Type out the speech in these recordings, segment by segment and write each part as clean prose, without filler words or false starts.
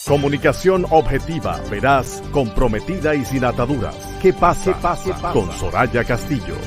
Comunicación objetiva, veraz, comprometida y sin ataduras. ¿Qué pasa? Con Soraya Castillo.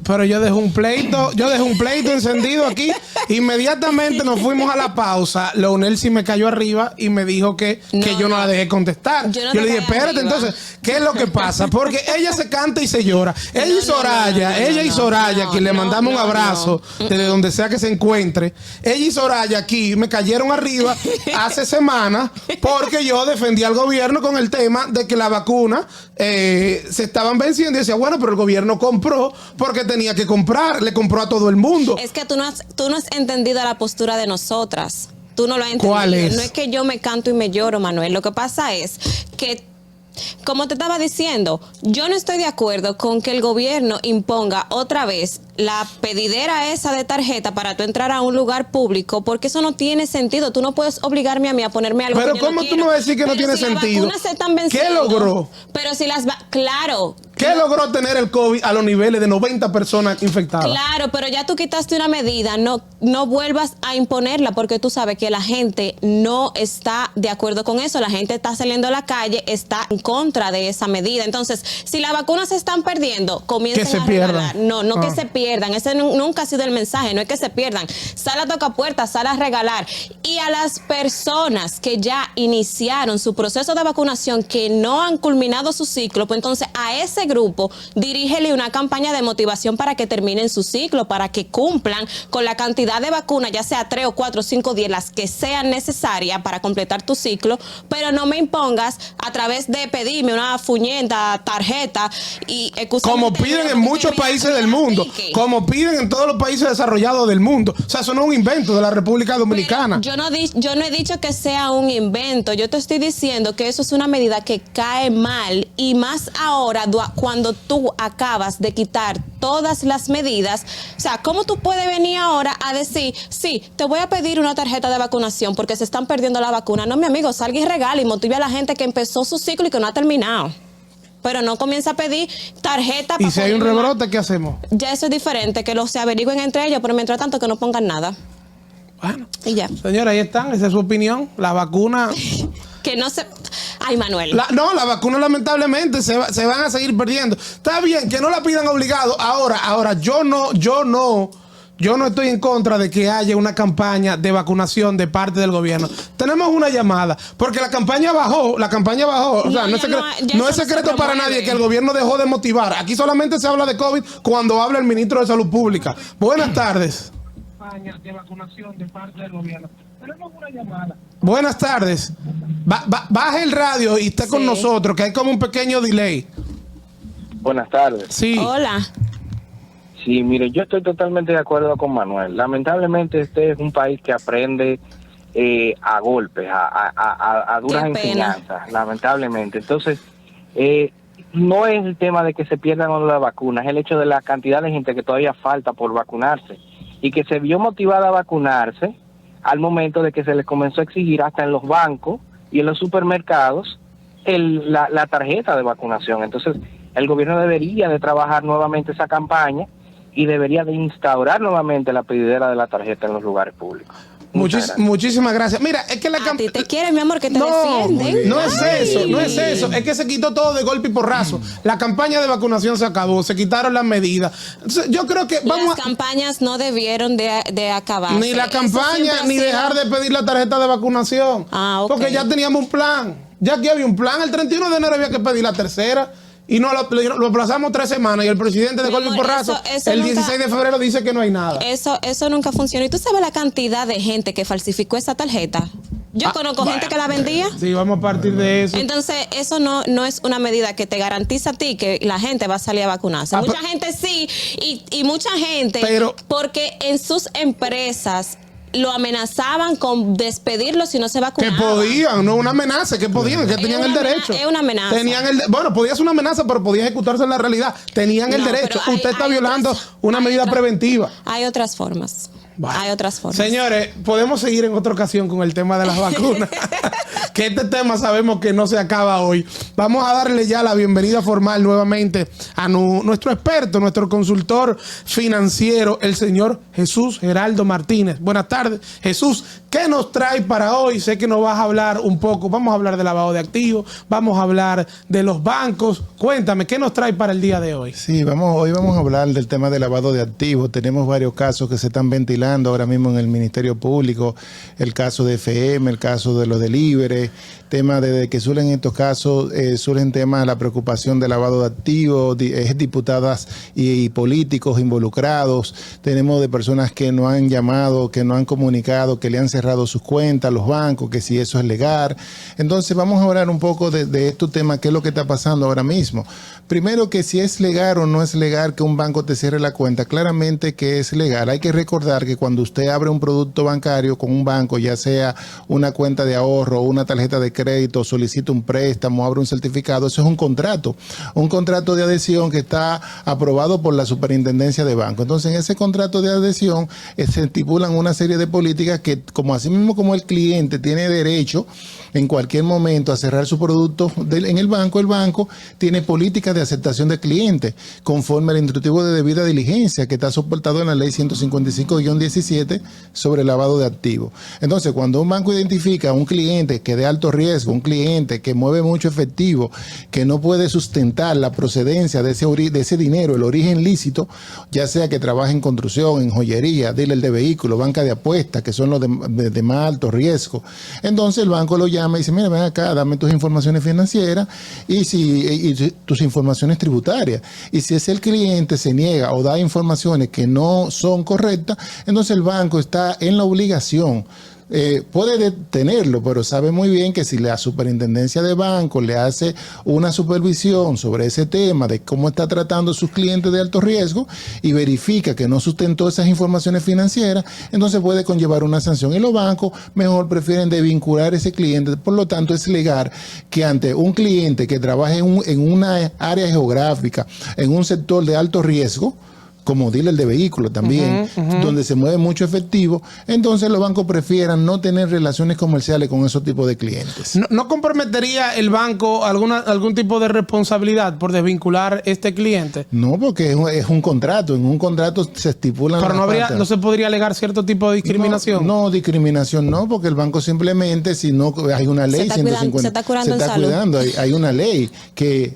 Pero yo dejé un pleito encendido aquí. Inmediatamente nos fuimos a la pausa. Leonel sí me cayó arriba y me dijo que yo no la dejé contestar. Yo le dije, espérate, entonces, ¿qué es lo que pasa? Porque ella se canta y se llora. Ella y Soraya, quien le mandamos un abrazo desde donde sea que se encuentre. Ella y Soraya aquí me cayeron arriba hace semanas porque yo defendí al gobierno con el tema de que la vacuna se estaban venciendo. Y decía, bueno, pero el gobierno compró porque tenía que comprar, le compró a todo el mundo. Es que tú no has entendido la postura de nosotras. Tú no lo has entendido. ¿Cuál es? No es que yo me canto y me lloro, Manuel. Lo que pasa es que, como te estaba diciendo, yo no estoy de acuerdo con que el gobierno imponga otra vez la pedidera esa de tarjeta para tú entrar a un lugar público, porque eso no tiene sentido. Tú no puedes obligarme a mí a ponerme algo pero que yo ¿cómo no tú me vas a decir que no tiene sentido? ¿Qué logró? Pero si claro. ¿Qué logró tener el COVID a los niveles de 90 personas infectadas? Claro, pero ya tú quitaste una medida, no vuelvas a imponerla, porque tú sabes que la gente no está de acuerdo con eso. La gente está saliendo a la calle, está en contra de esa medida. Entonces, si las vacunas se están perdiendo, comiencen a regalar. No que se pierdan. Ese nunca ha sido el mensaje, no es que se pierdan. Sal a tocar puertas, sal a regalar. Y a las personas que ya iniciaron su proceso de vacunación, que no han culminado su ciclo, pues entonces a ese grupo, dirígele una campaña de motivación para que terminen su ciclo, para que cumplan con la cantidad de vacunas, ya sea 3 o 4 o 5 10, las que sean necesarias para completar tu ciclo, pero no me impongas a través de pedirme una fuñenta tarjeta y como piden en muchos países del mundo, como piden en todos los países desarrollados del mundo. O sea, eso no es un invento de la República Dominicana. Pero yo no he dicho que sea un invento, yo te estoy diciendo que eso es una medida que cae mal, y más ahora cuando tú acabas de quitar todas las medidas. O sea, ¿cómo tú puedes venir ahora a decir, sí, te voy a pedir una tarjeta de vacunación porque se están perdiendo la vacuna? No, mi amigo, salga y regala y motive a la gente que empezó su ciclo y que no ha terminado. Pero no comienza a pedir tarjeta. ¿Y si hay un rebrote, qué hacemos? Ya eso es diferente, que se averigüen entre ellos, pero mientras tanto que no pongan nada. Bueno, y ya. Señora, ahí están, esa es su opinión. La vacuna... que no se... Ay, Manuel. La vacuna lamentablemente se van a seguir perdiendo. Está bien que no la pidan obligado. Ahora, yo no estoy en contra de que haya una campaña de vacunación de parte del gobierno. Tenemos una llamada, porque la campaña bajó. O sea, no es secreto para nadie que el gobierno dejó de motivar. Aquí solamente se habla de COVID cuando habla el ministro de Salud Pública. Buenas tardes. De vacunación de parte del gobierno. Tenemos una llamada. Buenas tardes. Baje el radio y esté con nosotros, que hay como un pequeño delay. Buenas tardes. Sí. Hola. Sí, mire, yo estoy totalmente de acuerdo con Manuel. Lamentablemente este es un país que aprende a golpes, a duras enseñanzas, lamentablemente. Entonces, no es el tema de que se pierdan o no las vacunas, es el hecho de la cantidad de gente que todavía falta por vacunarse y que se vio motivada a vacunarse al momento de que se les comenzó a exigir hasta en los bancos y en los supermercados la tarjeta de vacunación. Entonces, el gobierno debería de trabajar nuevamente esa campaña y debería de instaurar nuevamente la pedidera de la tarjeta en los lugares públicos. Muchísimas gracias. Mira, es que la campaña... A ti te quieren, mi amor, que te defienden. No es eso. Es que se quitó todo de golpe y porrazo. La campaña de vacunación se acabó, se quitaron las medidas. Entonces, yo creo que las campañas no debieron de acabarse. Ni la campaña, ni dejar de pedir la tarjeta de vacunación. Okay. Porque ya teníamos un plan. Ya aquí había un plan. El 31 de enero había que pedir la tercera. Y lo aplazamos 3 semanas y el presidente de golpe y porrazo el 16 de febrero dice que no hay nada. Eso nunca funcionó. ¿Y tú sabes la cantidad de gente que falsificó esa tarjeta? Yo conozco gente que la vendía. Sí, vamos a partir de eso. Entonces, eso no es una medida que te garantiza a ti que la gente va a salir a vacunarse. Mucha gente sí, y mucha gente, porque en sus empresas lo amenazaban con despedirlo si no se vacunaba. Que podían, no una amenaza, que podían, que tenían el derecho. Es una amenaza. Bueno, podía ser una amenaza, pero podía ejecutarse en la realidad. Tenían el derecho. Usted está violando una medida preventiva. Hay otras formas. Bueno. Hay otras formas. Señores, podemos seguir en otra ocasión con el tema de las vacunas. Que este tema sabemos que no se acaba hoy. Vamos a darle ya la bienvenida formal nuevamente a nuestro experto, nuestro consultor financiero, el señor Jesús Geraldo Martínez. Buenas tardes, Jesús. ¿Qué nos trae para hoy? Sé que nos vas a hablar un poco. Vamos a hablar de lavado de activos, vamos a hablar de los bancos. Cuéntame, ¿qué nos trae para el día de hoy? Sí, hoy vamos a hablar del tema de lavado de activos. Tenemos varios casos que se están ventilando ahora mismo en el Ministerio Público. El caso de FM, el caso de los delivery, tema de que surgen estos casos, surgen temas de la preocupación de lavado de activos, diputadas y políticos involucrados. Tenemos de personas que no han llamado, que no han comunicado, que le han cerrado sus cuentas a los bancos, que si eso es legal. Entonces vamos a hablar un poco de este tema, qué es lo que está pasando ahora mismo. Primero, que si es legal o no es legal que un banco te cierre la cuenta, claramente que es legal. Hay que recordar que cuando usted abre un producto bancario con un banco, ya sea una cuenta de ahorro o una tarjeta de crédito, solicita un préstamo, abre un certificado, eso es un contrato de adhesión que está aprobado por la Superintendencia de Banco. Entonces, en ese contrato de adhesión se estipulan una serie de políticas que, como así mismo como el cliente tiene derecho en cualquier momento a cerrar su producto en el banco tiene políticas de aceptación de clientes conforme al instructivo de debida diligencia que está soportado en la ley 155-17 sobre lavado de activos. Entonces, cuando un banco identifica a un cliente que de alto riesgo, un cliente que mueve mucho efectivo, que no puede sustentar la procedencia de ese dinero, el origen lícito, ya sea que trabaje en construcción, en joyería, dealer de vehículos, banca de apuestas, que son los de más alto riesgo, entonces el banco lo llama y dice, mira, ven acá, dame tus informaciones financieras y tus informaciones tributarias. Y si es el cliente se niega o da informaciones que no son correctas, entonces el banco está en la obligación. Puede detenerlo, pero sabe muy bien que si la superintendencia de banco le hace una supervisión sobre ese tema de cómo está tratando a sus clientes de alto riesgo y verifica que no sustentó esas informaciones financieras, entonces puede conllevar una sanción. Y los bancos mejor prefieren desvincular a ese cliente. Por lo tanto, es legal que ante un cliente que trabaje en una área geográfica, en un sector de alto riesgo, como dealer de vehículos también, donde se mueve mucho efectivo, entonces los bancos prefieran no tener relaciones comerciales con esos tipos de clientes. ¿No comprometería el banco algún tipo de responsabilidad por desvincular este cliente? No, porque es un contrato. En un contrato se estipulan. Pero no se podría alegar cierto tipo de discriminación. No, discriminación no, porque el banco simplemente, si no hay una ley, se está cuidando. Hay una ley que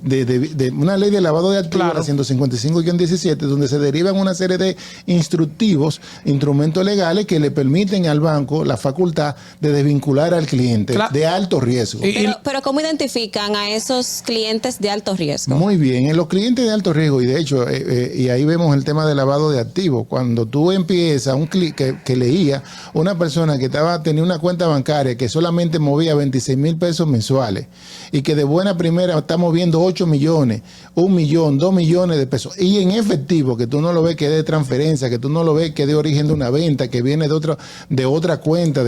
una ley de lavado de activos, claro, la 155-17, donde se derivan una serie de instrumentos legales que le permiten al banco la facultad de desvincular al cliente de alto riesgo. Pero ¿cómo identifican a esos clientes de alto riesgo? Muy bien, en los clientes de alto riesgo, y de hecho, y ahí vemos el tema de lavado de activos. Cuando tú empiezas, que leía, una persona que tenía una cuenta bancaria que solamente movía 26 mil pesos mensuales y que de buena primera está moviendo 8 millones, 1 millón, 2 millones de pesos, y en efectivo, que tú no lo ves que es de transferencia, que tú no lo ves que es de origen de una venta, que viene de otra cuenta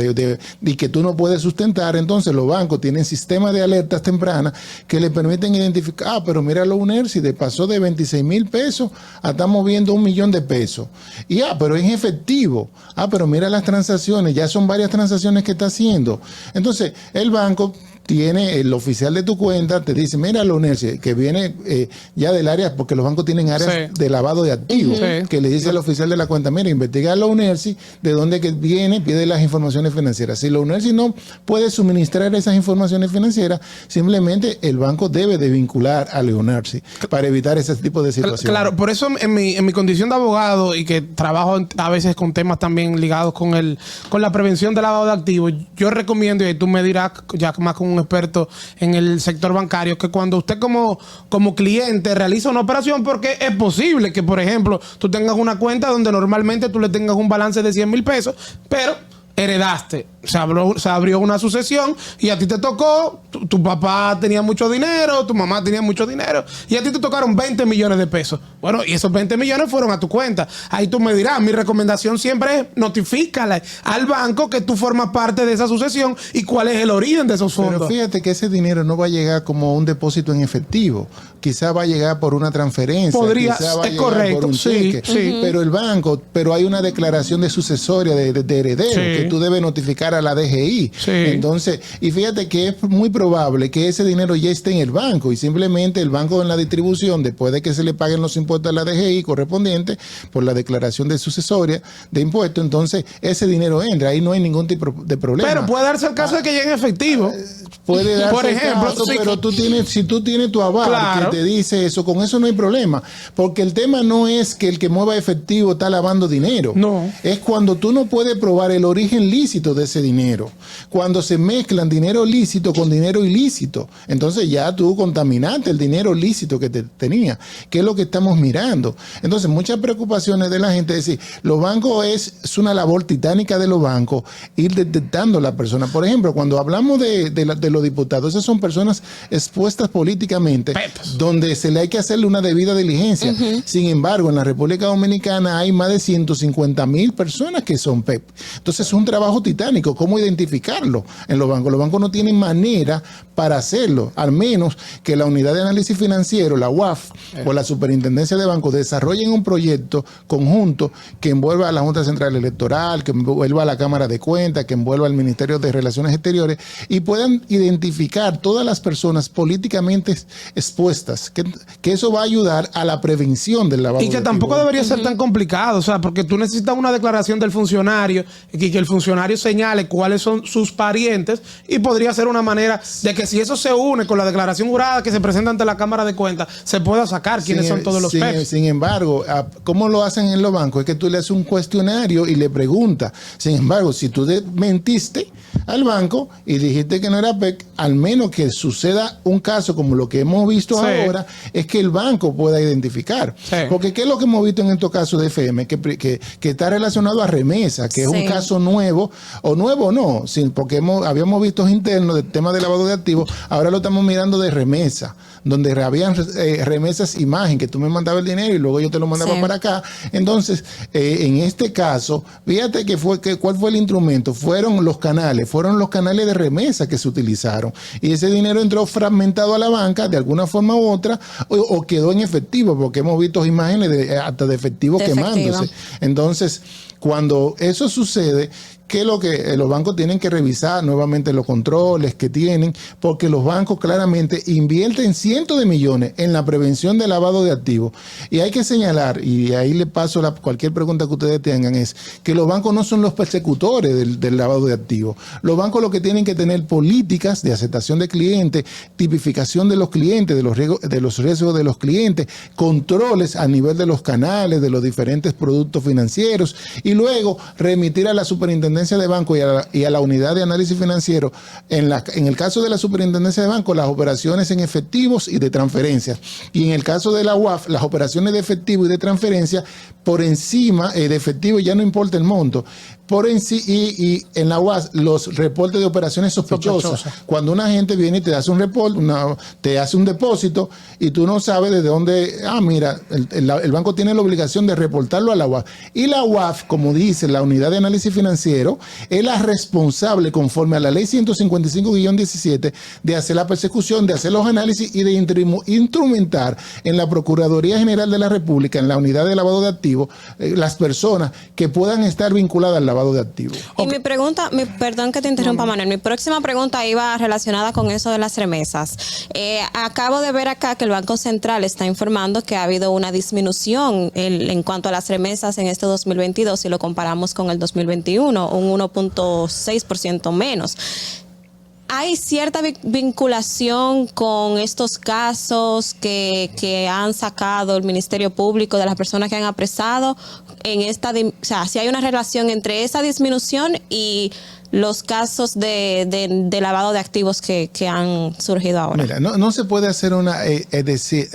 y que tú no puedes sustentar, entonces los bancos tienen sistemas de alertas tempranas que le permiten identificar, pero mira, lo UNERSI pasó de 26 mil pesos a estar moviendo 1 millón de pesos. Y pero es efectivo. Pero mira las transacciones, ya son varias transacciones que está haciendo. Entonces, el banco tiene el oficial de tu cuenta, te dice, mira, lo UNERSI, que viene ya del área, porque los bancos tienen áreas de lavado de activos, que le dice al oficial de la cuenta, mira, investiga a lo UNERSI, de dónde que viene, pide las informaciones financieras. Si lo UNERSI no puede suministrar esas informaciones financieras, simplemente el banco debe de vincular a lo UNERSI para evitar ese tipo de situaciones. Claro, por eso en mi condición de abogado y que trabajo a veces con temas también ligados con la prevención del lavado de activos, yo recomiendo, y tú me dirás ya más con un experto en el sector bancario, que cuando usted como cliente realiza una operación, porque es posible que, por ejemplo, tú tengas una cuenta donde normalmente tú le tengas un balance de 100 mil pesos, pero heredaste. Se abrió una sucesión y a ti te tocó, tu papá tenía mucho dinero, tu mamá tenía mucho dinero y a ti te tocaron 20 millones de pesos. Bueno, y esos 20 millones fueron a tu cuenta. Ahí tú me dirás, mi recomendación siempre es notifícale al banco que tú formas parte de esa sucesión y cuál es el origen de esos fondos. Pero fíjate que ese dinero no va a llegar como un depósito en efectivo. Quizá va a llegar por una transferencia. Podría, quizá va a es llegar correcto, por un cheque. sí. Pero el banco, pero hay una declaración de sucesoria, de heredero, Sí. que tú debes notificar a la DGI. Sí. Entonces, y fíjate que es muy probable que ese dinero ya esté en el banco y simplemente el banco en la distribución, después de que se le paguen los impuestos a la DGI correspondiente por la declaración de sucesoria de impuestos, entonces ese dinero entra. Ahí no hay ningún tipo de problema. Pero puede darse el caso de que llegue en efectivo. Puede darse por ejemplo, el caso, sí, pero si tú tienes tu aval, claro, que te dice eso, con eso no hay problema. Porque el tema no es que el que mueva efectivo está lavando dinero. No. Es cuando tú no puedes probar el origen lícito de ese dinero. Cuando se mezclan dinero lícito con dinero ilícito. Entonces ya tú contaminaste el dinero lícito que te tenía. Que es lo que estamos mirando. Entonces muchas preocupaciones de la gente es decir, los bancos es una labor titánica de los bancos ir detectando a la persona. Por ejemplo, cuando hablamos de los diputados, esas son personas expuestas políticamente, donde se le hay que hacerle una debida diligencia. Sin embargo, en la República Dominicana hay más de 150,000 personas que son PEP. Entonces es un trabajo titánico. ¿Cómo identificarlo en los bancos? Los bancos no tienen manera para hacerlo, al menos que la Unidad de Análisis Financiero, la UAF, o la Superintendencia de Bancos desarrollen un proyecto conjunto que envuelva a la Junta Central Electoral, que envuelva a la Cámara de Cuentas, que envuelva al Ministerio de Relaciones Exteriores y puedan identificar todas las personas políticamente expuestas, que eso va a ayudar a la prevención del lavado de activos. Y que tampoco debería ser tan complicado, o sea, porque tú necesitas una declaración del funcionario y que el funcionario señale cuáles son sus parientes y podría ser una manera de que si eso se une con la declaración jurada que se presenta ante la Cámara de Cuentas, se pueda sacar quiénes son todos los PEPs. Sin embargo, ¿cómo lo hacen en los bancos? Es que tú le haces un cuestionario y le preguntas. Sin embargo, si tú mentiste al banco y dijiste que no era PEC, al menos que suceda un caso como lo que hemos visto ahora, es que el banco pueda identificar. Porque ¿qué es lo que hemos visto en estos casos de FM? Que está relacionado a remesa, que es un caso nuevo, o nuevo no, porque habíamos visto internos del tema de lavado de activos, ahora lo estamos mirando de remesa, donde habían remesas imagen, que tú me mandabas el dinero y luego yo te lo mandaba para acá. Entonces, en este caso, fíjate ¿cuál fue el instrumento? Fueron los canales de remesa que se utilizaron. Y ese dinero entró fragmentado a la banca de alguna forma u otra o quedó en efectivo, porque hemos visto imágenes hasta de efectivo quemándose. Entonces, cuando eso sucede, ¿qué es lo que los bancos tienen que revisar nuevamente los controles que tienen? Porque los bancos claramente invierten cientos de millones en la prevención del lavado de activos. Y hay que señalar, y ahí le paso cualquier pregunta que ustedes tengan, es que los bancos no son los persecutores del lavado de activos. Los bancos lo que tienen que tener políticas de aceptación de clientes, tipificación de los clientes, de los riesgos de los clientes, controles a nivel de los canales, de los diferentes productos financieros, y luego remitir a la superintendencia de banco y a la unidad de análisis financiero, en el caso de la superintendencia de banco, las operaciones en efectivos y de transferencias, y en el caso de la UAF, las operaciones de efectivo y de transferencia por encima de efectivo, ya no importa el monto, y en la UAS los reportes de operaciones sospechosas. Cuando una gente viene y te hace un reporte, te hace un depósito y tú no sabes de dónde, mira, el banco tiene la obligación de reportarlo a la UAF. Y la UAF, como dice la unidad de análisis financiero, es la responsable conforme a la ley 155-17 de hacer la persecución, de hacer los análisis y de instrumentar en la Procuraduría General de la República, en la unidad de lavado de activos, las personas que puedan estar vinculadas al lavado de activos. Y mi pregunta, perdón que te interrumpa, Manuel, mi próxima pregunta iba relacionada con eso de las remesas. Acabo de ver acá que el Banco Central está informando que ha habido una disminución en cuanto a las remesas en este 2022 si lo comparamos con el 2021, un 1.6% menos. ¿Hay cierta vinculación con estos casos que han sacado el Ministerio Público de las personas que han apresado en o sea, si hay una relación entre esa disminución y los casos de lavado de activos que han surgido ahora. Mira, no se puede hacer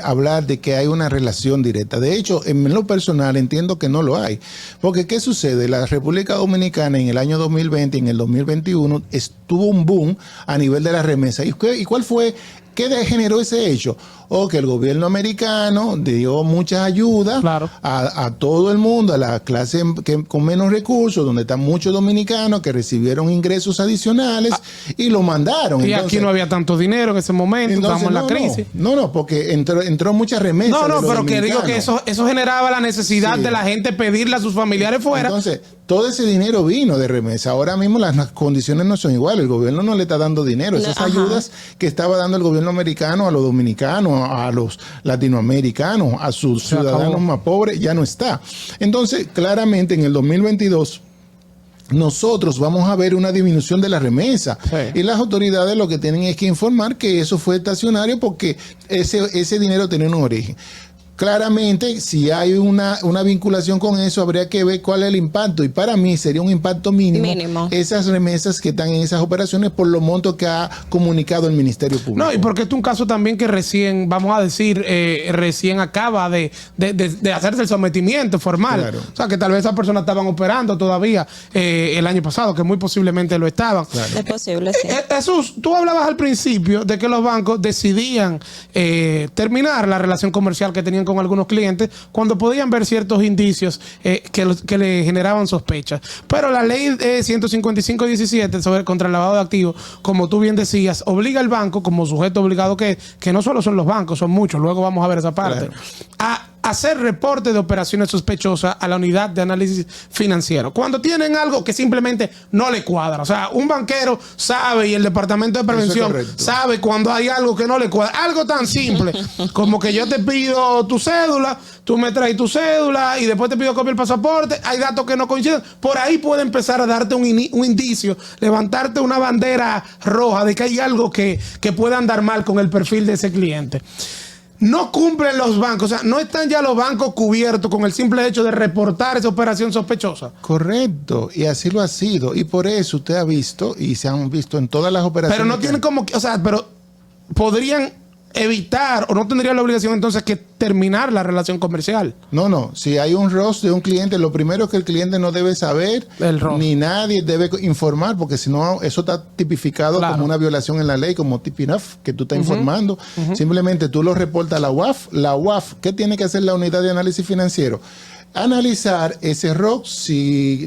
hablar de que hay una relación directa. De hecho, en lo personal entiendo que no lo hay. Porque ¿qué sucede? La República Dominicana en el año 2020 y en el 2021 tuvo un boom a nivel de la remesa. ¿Y cuál fue? ¿Qué generó ese hecho? O que el gobierno americano dio muchas ayudas a todo el mundo, a la clase con menos recursos, donde están muchos dominicanos que recibieron ingresos adicionales y lo mandaron. Y entonces, aquí no había tanto dinero en ese momento, estábamos en la crisis. No, porque entró mucha remesa. Pero que digo que eso generaba la necesidad de la gente pedirle a sus familiares fuera. Entonces, todo ese dinero vino de remesa. Ahora mismo las condiciones no son iguales. El gobierno no le está dando dinero. Esas ayudas que estaba dando el gobierno americano a los dominicanos, a los latinoamericanos, a sus ciudadanos más pobres, ya no está. Entonces, claramente en el 2022 nosotros vamos a ver una disminución de la remesa. Y las autoridades lo que tienen es que informar que eso fue estacionario porque ese dinero tenía un origen. Claramente, si hay una vinculación con eso, habría que ver cuál es el impacto. Y para mí sería un impacto mínimo. Esas remesas que están en esas operaciones por los montos que ha comunicado el Ministerio Público. No, y porque este es un caso también que recién, vamos a decir, recién acaba de hacerse el sometimiento formal. Claro. O sea, que tal vez esas personas estaban operando todavía el año pasado, que muy posiblemente lo estaban. Claro. Es posible, sí. Jesús, tú hablabas al principio de que los bancos decidían terminar la relación comercial que tenían con algunos clientes cuando podían ver ciertos indicios que le generaban sospechas. Pero la ley 155-17 contra el lavado de activos, como tú bien decías, obliga al banco como sujeto obligado que no solo son los bancos, son muchos, luego vamos a ver esa parte, a hacer reporte de operaciones sospechosas a la unidad de análisis financiero. Cuando tienen algo que simplemente no le cuadra. O sea, un banquero sabe y el departamento de prevención sabe cuando hay algo que no le cuadra. Algo tan simple como que yo te pido tu cédula, tú me traes tu cédula y después te pido copia del pasaporte. Hay datos que no coinciden. Por ahí puede empezar a darte un indicio, levantarte una bandera roja de que hay algo que puede andar mal con el perfil de ese cliente. No cumplen los bancos, o sea, no están ya los bancos cubiertos con el simple hecho de reportar esa operación sospechosa. Correcto, y así lo ha sido, y por eso usted ha visto, y se han visto en todas las operaciones. Pero no tienen como, o sea, pero podrían evitar o no tendría la obligación entonces que terminar la relación comercial. No, si hay un ROS de un cliente, lo primero que el cliente no debe saber, ni nadie debe informar, porque si no, eso está tipificado como una violación en la ley, como tipping off, que tú estás informando. Simplemente tú lo reportas a la UAF. La UAF, ¿qué tiene que hacer la unidad de análisis financiero? Analizar ese ROS si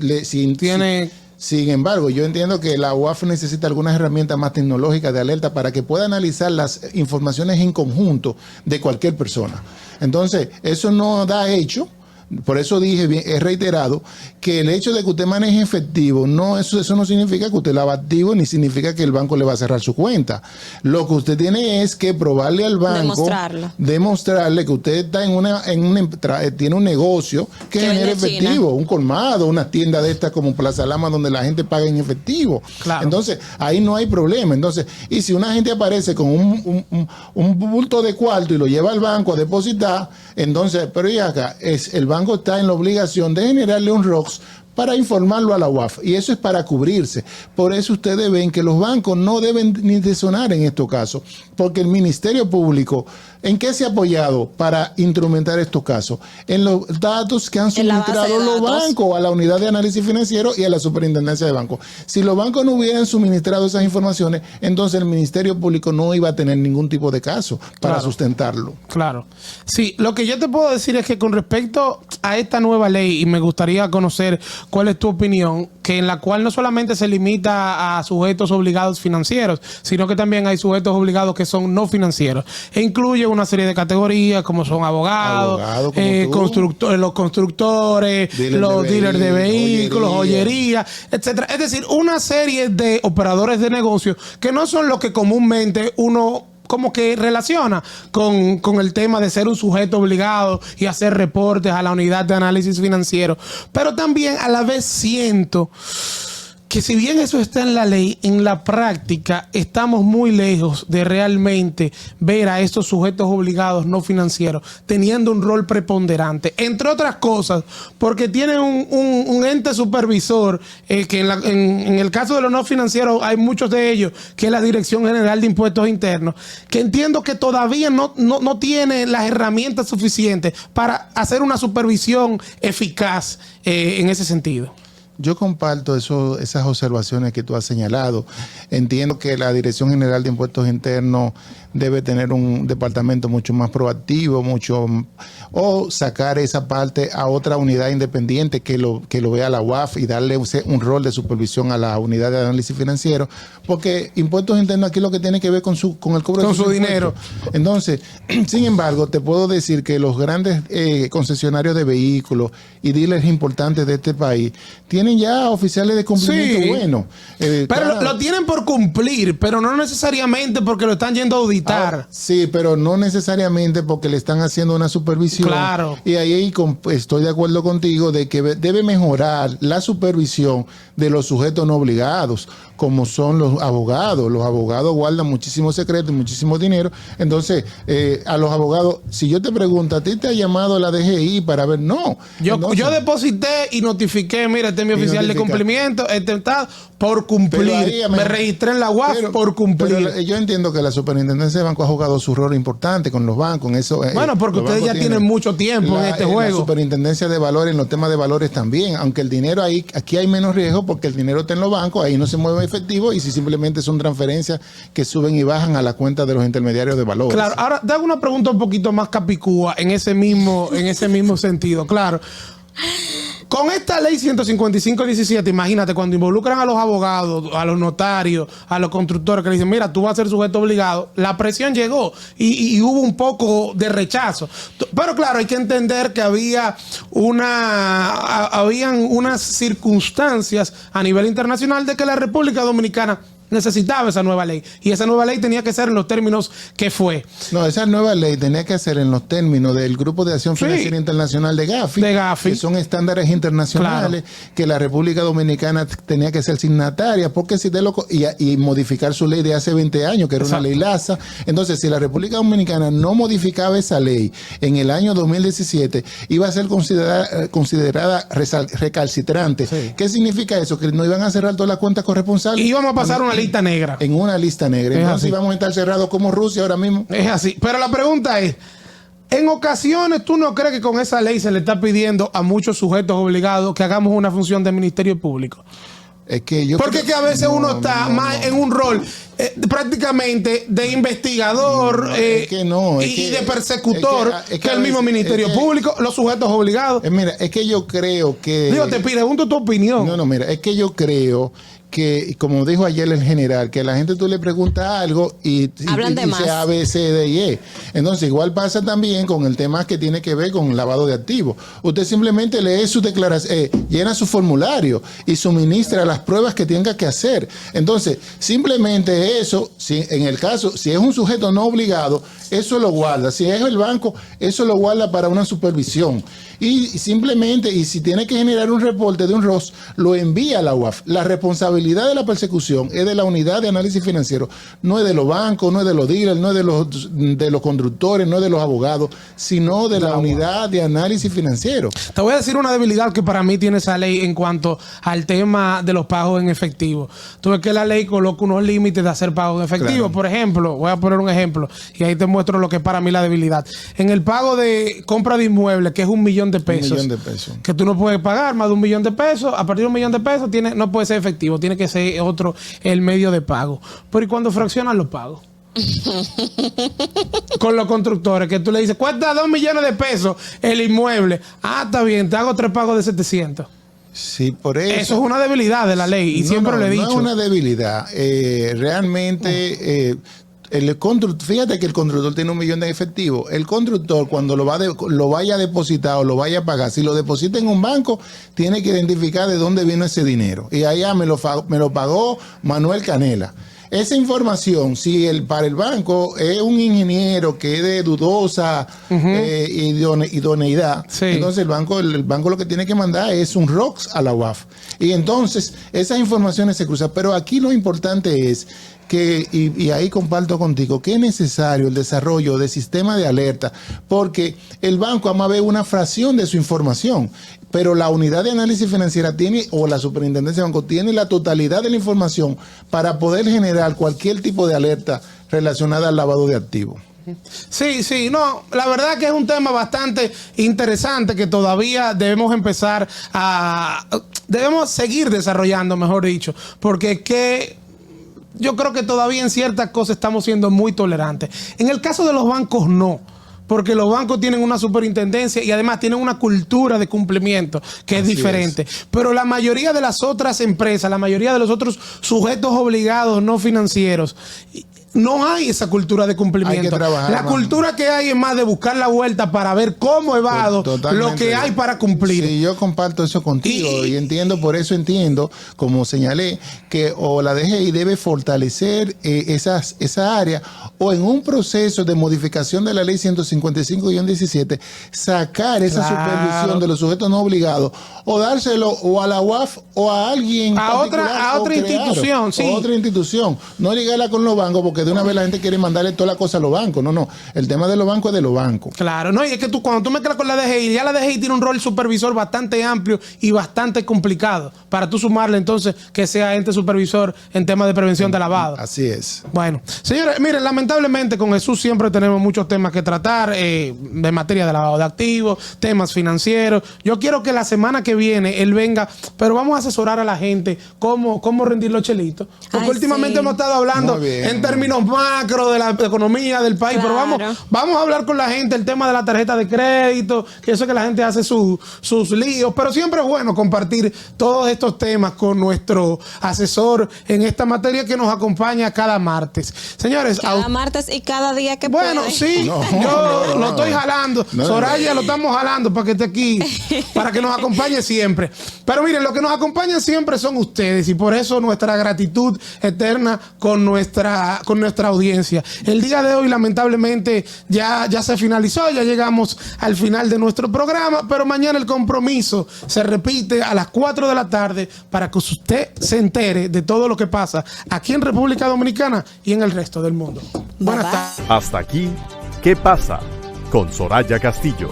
tiene... Sin embargo, yo entiendo que la UAF necesita algunas herramientas más tecnológicas de alerta para que pueda analizar las informaciones en conjunto de cualquier persona. Entonces, eso no da hecho. Por eso dije, bien, he reiterado, que el hecho de que usted maneje efectivo, eso no significa que usted lava activo, ni significa que el banco le va a cerrar su cuenta. Lo que usted tiene es que probarle al banco, demostrarle que usted está tiene un negocio que genera efectivo, un colmado, una tienda de estas como Plaza Lama donde la gente paga en efectivo. Claro. Entonces, ahí no hay problema. Entonces, y si una gente aparece con un bulto de cuarto y lo lleva al banco a depositar, entonces, pero y acá, el banco está en la obligación de generarle un ROX para informarlo a la UAF, y eso es para cubrirse. Por eso ustedes ven que los bancos no deben ni de sonar en estos casos, porque el Ministerio Público, ¿en qué se ha apoyado para instrumentar estos casos? En los datos que han suministrado los bancos a la unidad de análisis financiero y a la superintendencia de bancos. Si los bancos no hubieran suministrado esas informaciones, entonces el Ministerio Público no iba a tener ningún tipo de caso para sustentarlo. Claro. Sí, lo que yo te puedo decir es que con respecto a esta nueva ley, y me gustaría conocer cuál es tu opinión, que en la cual no solamente se limita a sujetos obligados financieros, sino que también hay sujetos obligados que son no financieros. E incluye una serie de categorías como son abogados, los constructores, los dealers de vehículos, joyería, etcétera. Es decir, una serie de operadores de negocios que no son los que comúnmente uno como que relaciona con el tema de ser un sujeto obligado y hacer reportes a la unidad de análisis financiero. Pero también a la vez siento que si bien eso está en la ley, en la práctica estamos muy lejos de realmente ver a estos sujetos obligados no financieros teniendo un rol preponderante, entre otras cosas, porque tienen un ente supervisor que en el caso de los no financieros hay muchos de ellos, que es la Dirección General de Impuestos Internos, que entiendo que todavía no tiene las herramientas suficientes para hacer una supervisión eficaz en ese sentido. Yo comparto esas observaciones que tú has señalado. Entiendo que la Dirección General de Impuestos Internos debe tener un departamento mucho más proactivo, o sacar esa parte a otra unidad independiente que lo vea la UAF y darle un rol de supervisión a la unidad de análisis financiero, porque Impuestos Internos aquí lo que tiene que ver con el cobro de su dinero. Entonces, sin embargo, te puedo decir que los grandes concesionarios de vehículos y dealers importantes de este país tienen ya oficiales de cumplimiento bueno. Pero claro, lo tienen por cumplir, pero no necesariamente porque lo están yendo a auditar. Sí, pero no necesariamente porque le están haciendo una supervisión. Claro. Y ahí estoy de acuerdo contigo de que debe mejorar la supervisión de los sujetos no obligados, como son los abogados. Los abogados guardan muchísimos secretos y muchísimo dinero. Entonces, a los abogados, si yo te pregunto, ¿a ti te ha llamado la DGI para ver? No. Yo deposité y notifiqué, mira, este es mi oficial de cumplimiento, este está por cumplir. Me registré en la UAF por cumplir. Pero yo entiendo que la Superintendencia de Banco ha jugado su rol importante con los bancos. En eso, bueno, porque ustedes ya tienen mucho tiempo en este juego. La Superintendencia de Valores, en los temas de valores también, aunque el dinero aquí hay menos riesgo porque el dinero está en los bancos, ahí no se mueve efectivo y si simplemente son transferencias que suben y bajan a la cuenta de los intermediarios de valores. Claro, ahora te hago una pregunta un poquito más capicúa en ese mismo sentido. Claro. Con esta ley 155-17, imagínate, cuando involucran a los abogados, a los notarios, a los constructores que le dicen, mira, tú vas a ser sujeto obligado, la presión llegó y hubo un poco de rechazo. Pero claro, hay que entender que habían unas circunstancias a nivel internacional de que la República Dominicana necesitaba esa nueva ley. Y esa nueva ley tenía que ser en los términos que fue. No, esa nueva ley tenía que ser en los términos del Grupo de Acción Financiera Internacional de Gafi, que son estándares internacionales, que la República Dominicana tenía que ser signataria, porque si y modificar su ley de hace 20 años, que era una ley LASA. Entonces, si la República Dominicana no modificaba esa ley en el año 2017, iba a ser considerada recalcitrante. ¿Qué significa eso? Que no iban a cerrar todas las cuentas corresponsales. Y íbamos a pasar una lista negra. En una lista negra. Entonces vamos a estar cerrados como Rusia ahora mismo. Es así. Pero la pregunta es, en ocasiones, ¿tú no crees que con esa ley se le está pidiendo a muchos sujetos obligados que hagamos una función del Ministerio Público? Es que yo porque a veces uno está más en un rol prácticamente de investigador y de persecutor que el mismo Ministerio Público, los sujetos obligados. Mira, es que yo creo que... Digo, te pregunto tu opinión. No, mira, es que yo creo que, como dijo ayer el general, que a la gente tú le preguntas algo y dice A, B, C, D y E. Entonces, igual pasa también con el tema que tiene que ver con lavado de activos. Usted simplemente lee su declaración, llena su formulario y suministra las pruebas que tenga que hacer. Entonces, simplemente eso, si es un sujeto no obligado, eso lo guarda. Si es el banco, eso lo guarda para una supervisión. Y simplemente, y si tiene que generar un reporte de un ROS, lo envía a la UAF. La responsabilidad de la persecución es de la unidad de análisis financiero, no es de los bancos, no es de los dealers, no es de los conductores, no es de los abogados, sino de la unidad de análisis financiero. Te voy a decir una debilidad que para mí tiene esa ley en cuanto al tema de los pagos en efectivo. Tú ves que la ley coloca unos límites de hacer pagos en efectivo. Claro. Por ejemplo, voy a poner un ejemplo y ahí te muestro lo que es para mí la debilidad. En el pago de compra de inmuebles, que es $1 millón de pesos, que tú no puedes pagar más de $1 millón de pesos, a partir de $1 millón de pesos no puede ser efectivo, tiene que ser otro el medio de pago. Pero ¿y cuando fraccionan los pagos? Con los constructores, que tú le dices, cuesta $2 millones de pesos el inmueble. Ah, está bien, te hago 3 pagos de 700. Sí, por eso. Eso es una debilidad de la ley y siempre lo he dicho. No es una debilidad. Realmente... fíjate que el constructor tiene $1 millón de efectivo. El constructor, cuando lo vaya a depositar o lo vaya a pagar, si lo deposita en un banco, tiene que identificar de dónde vino ese dinero. Y allá me lo pagó Manuel Canela. esa información, si para el banco es un ingeniero que es de dudosa idoneidad, Sí. entonces el banco lo que tiene que mandar es un ROX a la UAF. Y entonces esas informaciones se cruzan. Pero aquí lo importante es que, y ahí comparto contigo, que es necesario el desarrollo de sistemas de alerta, porque el banco ama ver una fracción de su información, pero la unidad de análisis financiera tiene, o la superintendencia de banco tiene la totalidad de la información para poder generar cualquier tipo de alerta relacionada al lavado de activos. Sí, no, la verdad que es un tema bastante interesante que todavía debemos seguir desarrollando, mejor dicho, porque yo creo que todavía en ciertas cosas estamos siendo muy tolerantes. En el caso de los bancos, no. Porque los bancos tienen una superintendencia y además tienen una cultura de cumplimiento que es diferente. Pero la mayoría de las otras empresas, la mayoría de los otros sujetos obligados no financieros, no hay esa cultura de cumplimiento. Hay que trabajar, la cultura que hay es más de buscar la vuelta para ver cómo evado lo que hay para cumplir. Sí, yo comparto eso contigo y entiendo, por eso entiendo, como señalé, que o la DGI debe fortalecer esa área, o en un proceso de modificación de la ley 155-17, sacar esa supervisión de los sujetos no obligados, o dárselo o a la UAF o a alguien a otra institución, sí. O otra institución. No ligarla con los bancos, porque de una vez la gente quiere mandarle toda la cosa a los bancos. No. El tema de los bancos es de los bancos. Claro, no, y es que cuando tú mezclas con la DGI, ya la DGI tiene un rol supervisor bastante amplio y bastante complicado para tú sumarle entonces que sea ente supervisor en temas de prevención de lavado. Así es. Bueno, señores, miren, lamentablemente con Jesús siempre tenemos muchos temas que tratar, de materia de lavado de activos, temas financieros. Yo quiero que la semana que viene él venga, pero vamos a asesorar a la gente cómo rendir los chelitos. Porque últimamente hemos estado hablando en términos macro de la economía del país, pero vamos a hablar con la gente el tema de la tarjeta de crédito, que eso que la gente hace sus líos, pero siempre es bueno compartir todos estos temas con nuestro asesor en esta materia que nos acompaña cada martes. Señores, cada martes y cada día que puede. Sí, yo lo estoy jalando. Soraya lo estamos jalando para que esté aquí, para que nos acompañe siempre. Pero miren, lo que nos acompaña siempre son ustedes y por eso nuestra gratitud eterna con nuestra audiencia. El día de hoy lamentablemente ya se finalizó, ya llegamos al final de nuestro programa, pero mañana el compromiso se repite a las 4 de la tarde para que usted se entere de todo lo que pasa aquí en República Dominicana y en el resto del mundo. Buenas tardes. Hasta aquí, ¿qué pasa? Con Soraya Castillo.